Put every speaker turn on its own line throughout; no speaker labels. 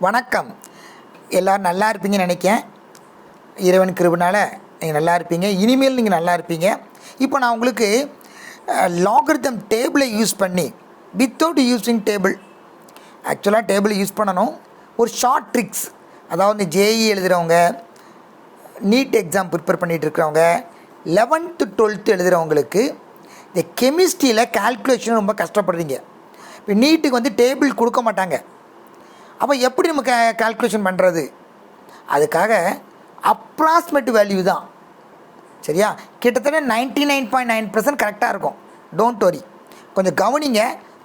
வணக்கம். எல்லோரும் நல்லா இருப்பீங்கன்னு நினைக்கிறேன். இறைவன் கிருபைனால நீங்கள் நல்லா இருப்பீங்க. இனிமேல் நீங்கள் நல்லா இருப்பீங்க. இப்போ நான் உங்களுக்கு லாகரிதம் டேபிளை யூஸ் பண்ணி வித்தவுட் யூஸிங் டேபிள், ஆக்சுவலாக டேபிள் யூஸ் பண்ணணும், ஒரு ஷார்ட் ட்ரிக்ஸ், அதாவது ஜேஇ எழுதுகிறவங்க, நீட் எக்ஸாம் ப்ரிப்பேர் பண்ணிகிட்டு இருக்கிறவங்க, 11th 12th எழுதுகிறவங்களுக்கு இந்த கெமிஸ்ட்ரியில் கால்குலேஷன் ரொம்ப கஷ்டப்படுறீங்க. இப்போ நீட்டுக்கு வந்து டேபிள் கொடுக்க மாட்டாங்க. அப்போ எப்படி நம்ம கால்குலேஷன் பண்ணுறது? அதுக்காக அப்ராக்சிமேட் வேல்யூ தான், சரியா? கிட்டத்தட்ட 99.9% கரெக்டாக இருக்கும். டோன்ட் வரி, கொஞ்சம் கவனிங்க.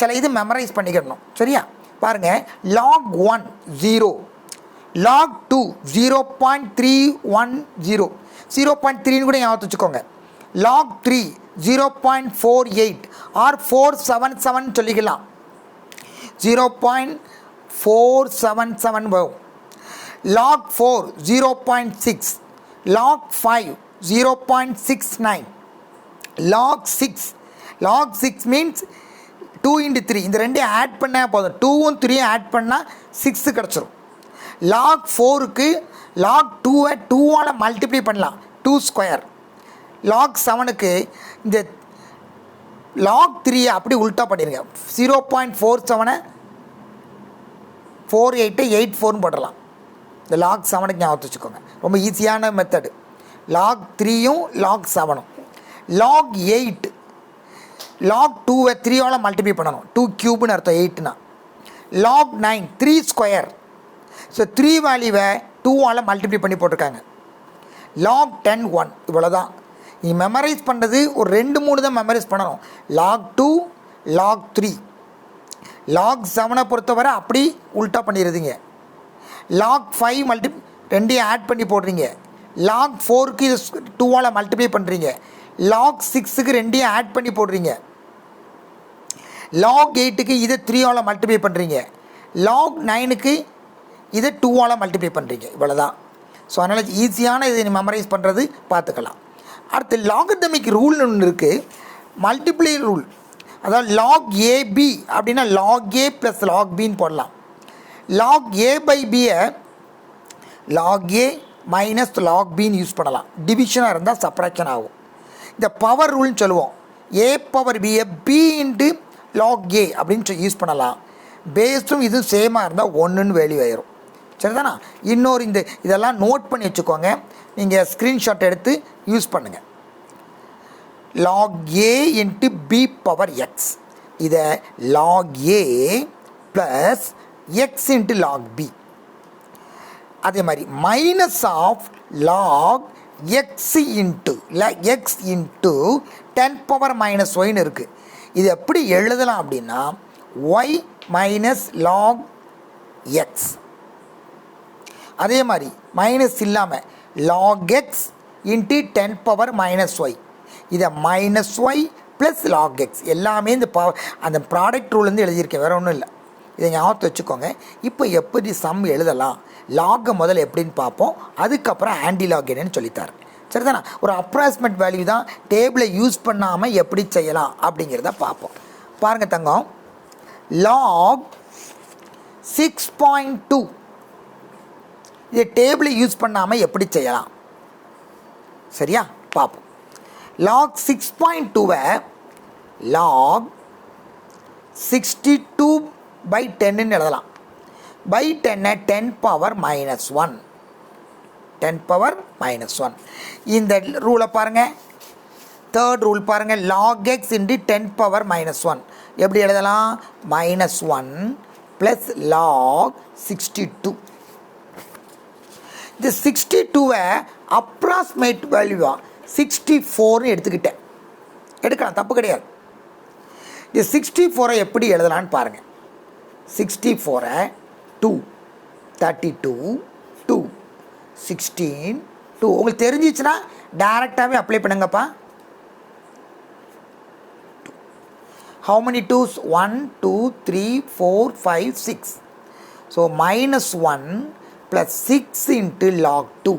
சில இது மெமரைஸ் பண்ணிக்கிடணும், சரியா? பாருங்கள், log 1 0, log 2 0.310, 0.3ன்னு கூட ஞாபகம் வச்சுக்கோங்க. log 3 0.48 ஆர் 477 சொல்லிக்கலாம். 0.477 வரும். log 4 0.6, log 5 0.69, log 6 means 2 into 3. இந்த ரெண்டையும் ஆட் பண்ணால் போதும். 2ம் 3யும் ஆட் பண்ணால் 6 கிடச்சிரும். log 4க்கு log 2-ஐ 2ஆல் மல்டிப்ளை பண்ணலாம், 2 ஸ்கொயர். log 7க்கு இந்த log 3-ஐ அப்படி உல்ட்டா பண்ணிடுங்க. 0.47 48 84ன்னு போடலாம். இந்த log 7க்கு ஞாபகம் வச்சுக்கோங்க. ரொம்ப ஈஸியான மெத்தடு. log 3யும் log 7ம். log 8, log 2-ஐ 3ஆல் மல்டிப்ளை பண்ணணும், 2 க்யூப்னு அர்த்தம், 8னா. log 9 3 square. ஸோ 3 வேல்யூவை 2ஆல் மல்டிப்ளை பண்ணி போட்டிருக்காங்க. log 10 1. இவ்வளோ தான். நீங்கள் மெமரைஸ் பண்ணுறது ஒரு 2-3 தான் மெமரைஸ் பண்ணணும். log 2, log 3. log 7-ஐ பொறுத்தவரை அப்படி உல்ட்டா பண்ணிடுறீங்க. log 5 ரெண்டையும் ஆட் பண்ணி போடுறீங்க. log 4க்கு இது 2ஆல் மல்டிப்ளை பண்ணுறீங்க. log 6க்கு ரெண்டையும் ஆட் பண்ணி போடுறீங்க. log 8க்கு இதை 3ஆல் மல்டிப்ளை பண்ணுறீங்க. log 9க்கு இதை 2ஆல் மல்டிப்ளை பண்ணுறீங்க. இவ்வளோ தான். ஸோ அதனால் ஈஸியான இதை மெமரைஸ் பண்ணுறது பார்த்துக்கலாம். அடுத்து லாகர்தமிக் ரூல்னு ஒன்று இருக்குது, மல்டிப்ளை ரூல். அதாவது log AB அப்படின்னா log A ப்ளஸ் log Bன்னு போடலாம். log A பை பியை log A மைனஸ் log Bன்னு யூஸ் பண்ணலாம். டிவிஷனாக இருந்தால் சப்ராக்ஷன் ஆகும். இந்த பவர் ரூல்னு சொல்லுவோம். A பவர் பியை B இன்ட்டு log A அப்படின்னு யூஸ் பண்ணலாம். பேஸும் இதுவும் சேமாக இருந்தால் 1ன்னு வேல்யூ ஆயிரும், சரிதானா? இன்னொரு இதெல்லாம் நோட் பண்ணி வச்சுக்கோங்க. நீங்கள் ஸ்க்ரீன்ஷாட் எடுத்து யூஸ் பண்ணுங்கள். log A into B power X, இதை log A plus X into log B. அதே மாதிரி minus of log X into 10 power minus ஒய்னு இருக்குது. இது எப்படி எழுதலாம் அப்படின்னா y மைனஸ் log X. அதே மாதிரி மைனஸ் இல்லாமல் log X into 10 power minus Y, இதை minus Y plus log X. எல்லாமே இந்த அந்த ப்ராடக்ட் ரூல்லேருந்து எழுதியிருக்கேன், வேறு ஒன்றும் இல்லை. இதை ஞாபகத்தை வச்சுக்கோங்க. இப்போ எப்படி சம் எழுதலாம், லாகை முதல்ல எப்படின்னு பார்ப்போம். அதுக்கப்புறம் ஆன்டி லாக் என்னன்னு சொல்லித்தாரேன், சரிதானா? ஒரு அப்ராக்சிமேட் வேல்யூ தான், டேபிளை யூஸ் பண்ணாமல் எப்படி செய்யலாம் அப்படிங்கிறத பார்ப்போம். பாருங்கள் தங்கம், log 6.2 இதை டேபிளை யூஸ் பண்ணாமல் எப்படி செய்யலாம், சரியா? பார்ப்போம். log 6.2-வை log 62/10ன்னு எழுதலாம். பை 10-ஐ 10 பவர் மைனஸ் 1, 10 பவர் மைனஸ் 1. இந்த ரூலை பாருங்கள். தேர்ட் ரூல் பாருங்கள், log X into 10 power minus 1 எப்படி எழுதலாம்? Minus 1 plus log 62. இந்த 62-வை அப்ராக்சிமேட் வேல்யூவாக 64ன்னு எடுத்துக்கிட்டேன். எடுக்கலாம், தப்பு கிடையாது. இந்த 64-ஐ எப்படி எழுதலான்னு பாருங்கள். 64-ஐ 2 32 2 16 2 உங்களுக்கு தெரிஞ்சிச்சுன்னா டைரெக்டாகவே அப்ளை பண்ணுங்கப்பா. How many 2s? 1 2 3 4 5 6. So minus 1 plus 6 into log 2.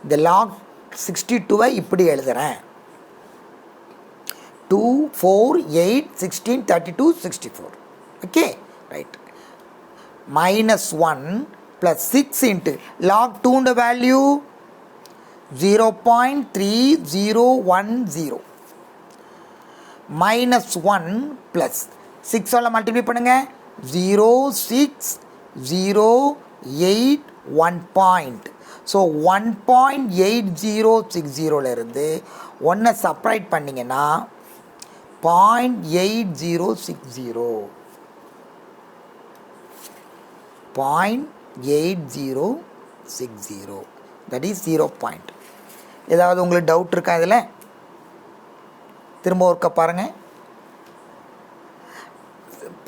இந்த log 62-வை இப்படி எழுதுகிறேன். 2 4 8 16 32 64. Okay, right. -1 plus 6 into log 2 ன்ற வேல்யூ 0.3010 -1 plus 6 ஆல் மல்டிப்ளை பண்ணுங்க 0.6081 பாயிண்ட். ஸோ 1.8060 இருந்து 1 செப்பரேட் பண்ணிங்கன்னா 0.8060 0.8060 தட் இஸ் 0 பாயிண்ட். ஏதாவது உங்களுக்கு டவுட் இருக்கா இதில்? திரும்ப ஒருக்க பாருங்கள்.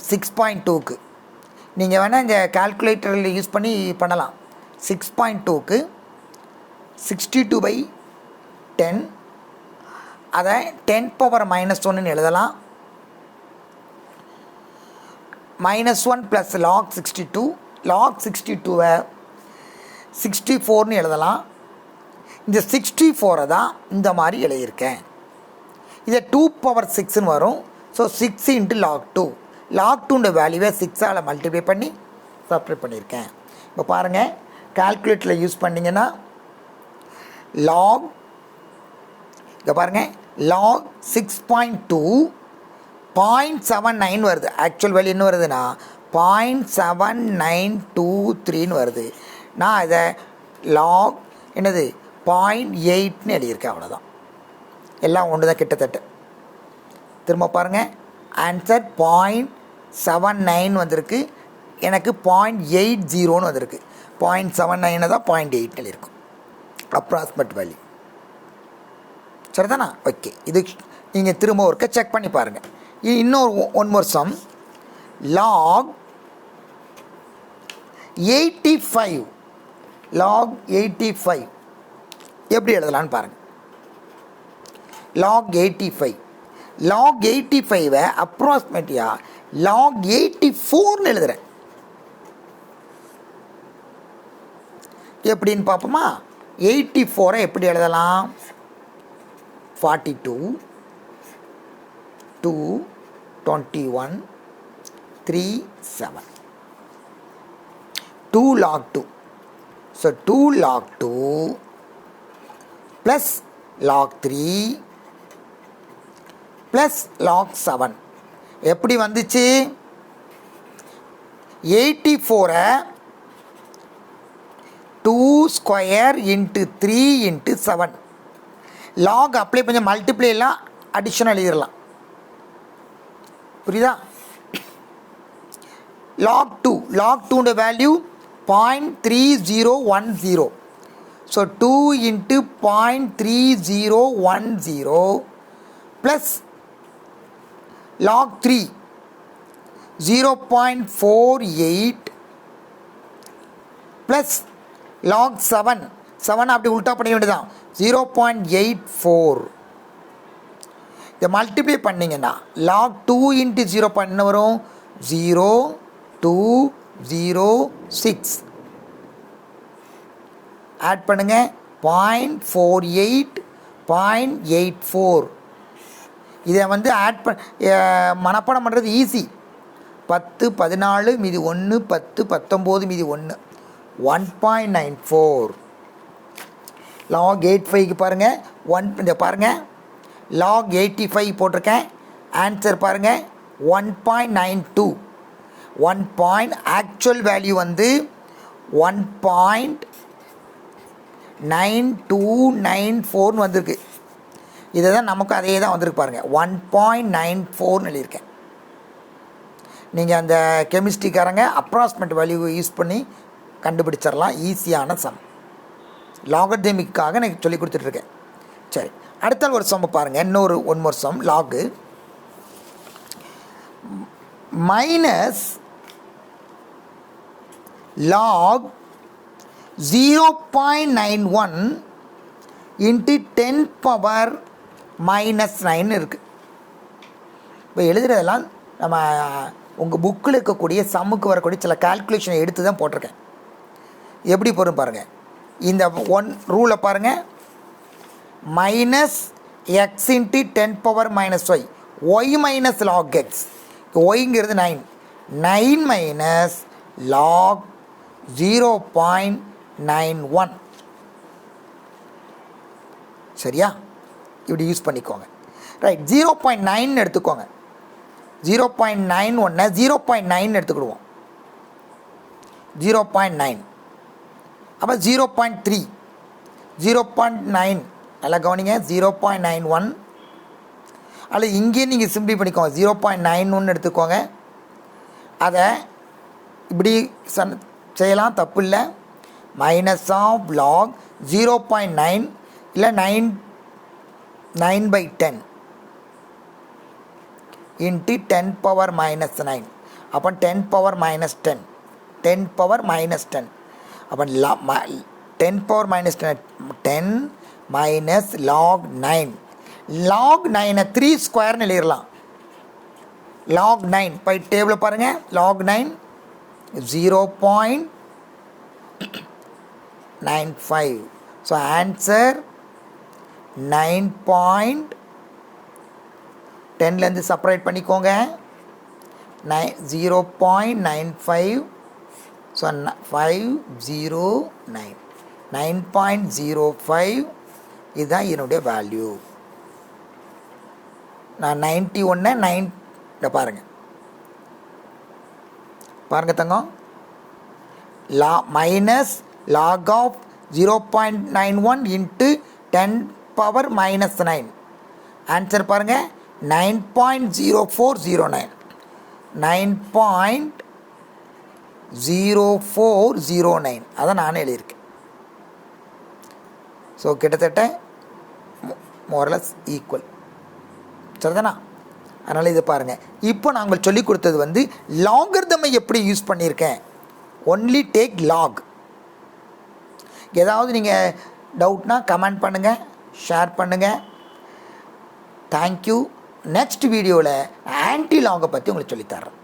6.2க்கு நீங்கள் வேணால் இந்த கால்குலேட்டரில் யூஸ் பண்ணி பண்ணலாம். 6.2க்கு 62/10 அதை 10⁻⁻1 எழுதலாம். -1 + log 62 log 62வை 64ன்னு எழுதலாம். இந்த 64 தான் இந்த மாதிரி எழுதியிருக்கேன். இதை 2⁻6ன்னு வரும். ஸோ 6 × log 2 log 2ன்ற வேல்யூவை 6ஆல் மல்டிப்ளை பண்ணி சப்ஸ்டிட்யூட் பண்ணியிருக்கேன். இப்போ பாருங்கள், கால்குலேட்டரில் யூஸ் பண்ணிங்கன்னா log இங்கே பாருங்கள் log 6.2 0.79 வருது. ஆக்சுவல் வேல்யூ என்ன வருதுன்னா 0.7923ன்னு வருது. நான் இதை log என்னது 0.8ன்னு எழுதியிருக்கேன். அவ்வளோதான், எல்லாம் ஒன்று தான் கிட்டத்தட்ட. திரும்ப பாருங்கள், ஆன்சர் 0.79 வந்திருக்கு. எனக்கு 0.80ன்னு வந்திருக்கு. 0.79 தான் 0.8 எழுதியிருக்கும் அப்ராக்சிமேட் வேல்யூ. சரிதானா? ஓகே, இது நீங்கள் திரும்ப ஒருக்க செக் பண்ணி பாருங்கள். இன்னொரு one more sum. log 85 log 85 எப்படி எழுதலான்னு பாருங்கள். log 85வை அப்ராக்சிமேட்டியாக log 84ன்னு எழுதுகிறேன். எப்படின்னு பார்ப்போமா? 84ஐ எப்படி எழுதலாம்? 42 2 21 3 7 2 log 2. So 2 log 2 plus log 3 plus log 7 எப்படி வந்துச்சு? 84ஐ 2² × 3 × 7 log அப்ளை பண்ணி மல்டிப்ளை எல்லாம் அடிஷனல் எழுதிடலாம். புரியுதா? log 2ன்ற value 0.3010. So 2 × 0.3010 plus log 3 0.48 plus log 7 அப்படி உல்ட்டா பண்ண வேண்டியதான் 0.84. இதை மல்டிப்ளை பண்ணிங்கன்னா log 2 × 0 என்ன வரும்? 0.206. ஆட் பண்ணுங்க 0.48 0.84. இதை வந்து மனப்பாடம் பண்ணுறது ஈஸி. 10 14 மீதி 1 10 19 மீதி 1 1.94. log 85க்கு பாருங்கள் 1 இந்த பாருங்கள் log 85 போட்டிருக்கேன். ஆன்சர் பாருங்கள் 1.92. ஆக்சுவல் வேல்யூ வந்து 1.9294 வந்திருக்கு. இதை தான் நமக்கு அதே தான் வந்திருக்கு பாருங்கள் 1.94 எழுதியிருக்கேன். நீங்கள் அந்த கெமிஸ்ட்ரிக்காரங்க அப்ராக்சிமேட் வேல்யூ யூஸ் பண்ணி கண்டுபிடிச்சிடலாம். ஈஸியான சம். லாகர்தமிக்காக நான் சொல்லி கொடுத்துட்ருக்கேன். சரி, அடுத்த ஒரு சம் பாருங்கள். இன்னொரு one more sum. Log minus log 0.91 × 10⁻⁻9 இருக்குது. இப்போ எழுதுறதெல்லாம் நம்ம உங்கள் புக்கில் இருக்கக்கூடிய சம்முக்கு வரக்கூடிய சில கால்குலேஷனை எடுத்து தான் போட்டிருக்கேன். எப்படி போடும் பாருங்கள். இந்த ஒன் ரூலை பாருங்கள். -x × 10⁻⁻y y - log x. ஒய்ங்கிறது 9 9 - log 0.91. சரியா? இப்படி யூஸ் பண்ணிக்கோங்க. ரைட், 0.9 எடுத்துக்கோங்க. 0.91 0.9 எடுத்துக்கிடுவோம். 0.9 அப்போ 0.3 0.9 நல்லா கவனிங்க. 0.91 அல்லது இங்கேயே நீங்கள் சிம்பிளி பண்ணிக்கோங்க. 0.91 எடுத்துக்கோங்க. அதை இப்படி செய்யலாம், தப்பு இல்லை. மைனஸ் ஆஃப் லாக் 0.9 இல்லை 9/10 இன்ட்டு 10 பவர் மைனஸ் 9. அப்போ 10 பவர் மைனஸ் 10 10 பவர் மைனஸ் 10. அப்போ 10 power minus 10 minus log 9. Log 9 3 ஸ்கொயர்னு எழுதிடலாம். லாக் 9 பை டேபிளை பாருங்கள். லாக் 9 0.95. ஸோ ஆன்சர் 9.10லேருந்து செப்பரேட் பண்ணிக்கோங்க. 0.95. ஸோ 509 9.05 இதுதான் என்னுடைய வேல்யூ. நான் 91 9 பாருங்கள் தங்கம். Minus log of 0.91 into 10 power minus 9. Answer பாருங்கள் 9.0409. 9.0409 அதான் நானே எழுதியிருக்கேன். ஸோ கிட்டத்தட்ட மோரலஸ் ஈக்குவல். சரிதானா? அதனால் இதை பாருங்கள். இப்போ நாங்கள் சொல்லிக் கொடுத்தது லாகர்தமை எப்படி யூஸ் பண்ணியிருக்கேன். Only take log. ஏதாவது நீங்கள் டவுட்னா கமெண்ட் பண்ணுங்கள், ஷேர் பண்ணுங்கள். தேங்க்யூ. நெக்ஸ்ட் வீடியோவில் ஆன்டி லாகை பற்றி உங்களுக்கு சொல்லித்தரேன்.